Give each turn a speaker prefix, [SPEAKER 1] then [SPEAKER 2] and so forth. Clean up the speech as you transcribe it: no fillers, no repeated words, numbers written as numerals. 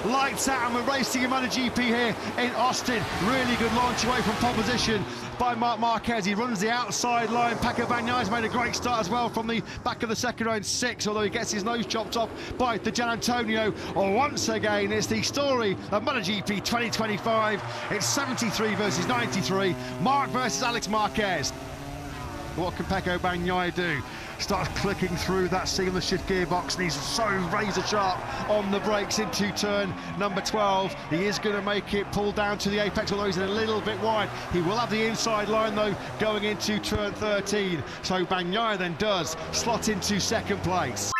[SPEAKER 1] lights out, and we're racing in MotoGP here in Austin. Really good launch away from pole position by Marquez. He runs the outside line. Marquez Bagnaia's made a great start as well from the back of the second row in 6, although he gets his nose chopped off by the Gian Antonio. Once again, it's the story of MotoGP 2025. It's 73 versus 93. Mark versus Alex Marquez. What can Marquez Bagnaia do? Starts clicking through that seamless shift gearbox, and he's so razor sharp on the brakes into turn number 12. He is going to make it pull down to the apex, although he's a little bit wide. He will have the inside line though going into turn 13. So Bagnaia then does slot into second place.